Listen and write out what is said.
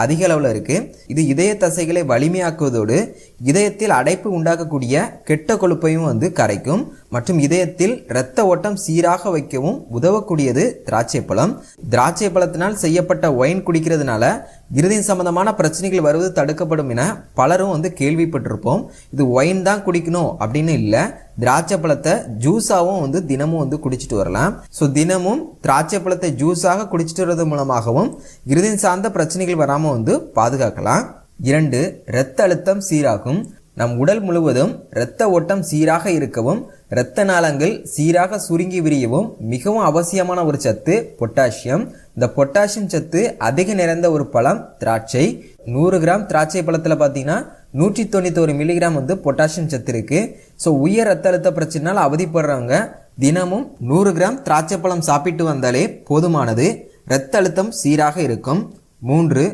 அதிக அளவில் இருக்கு. இது இதய தசைகளை வலிமையாக்குவதோடு இதயத்தில் அடைப்பு உண்டாக்கக்கூடிய கெட்ட கொழுப்பையும் கரைக்கும் மற்றும் இதயத்தில் இரத்த ஓட்டம் சீராக வைக்கவும் உதவக்கூடியது திராட்சை பழம். திராட்சை பழத்தினால் செய்யப்பட்ட ஒயின் குடிக்கிறதுனால இருதயம் சம்பந்தமான பிரச்சனைகள் வருவது தடுக்கப்படும் என பலரும் கேள்விப்பட்டிருப்போம். இது ஒயின் தான் குடிக்கணும் அப்படின்னு இல்லை, திராட்சை பழத்தை ஜூஸாகவும் தினமும் குடிச்சிட்டு வரலாம். ஸோ தினமும் திராட்சை பழத்தை ஜூஸாக குடிச்சிட்டு வரது மூலமாகவும் இருதயம் சார்ந்த பிரச்சனைகள் வராமல் பாதுகாக்கலாம். 2. இரத்த அழுத்தம் சீராகும். நம் உடல் முழுவதும் இரத்த ஓட்டம் சீராக இருக்கவும் இரத்த நாளங்கள் சீராக சுருங்கி விரியவும் மிகவும் அவசியமான ஒரு சத்து பொட்டாசியம். இந்த பொட்டாசியம் சத்து அதிக நிறைந்த ஒரு பழம் திராட்சை. 100 கிராம் திராட்சை பழத்தில் பார்த்தீங்கன்னா 191 மில்லிகிராம் பொட்டாசியம் சத்து இருக்கு. ஸோ உயர் ரத்த அழுத்த பிரச்சனையால் அவதிப்படுறவங்க தினமும் 100 கிராம் திராட்சை பழம் சாப்பிட்டு வந்தாலே போதுமானது. இரத்த அழுத்தம் சீராக இருக்கும். 3.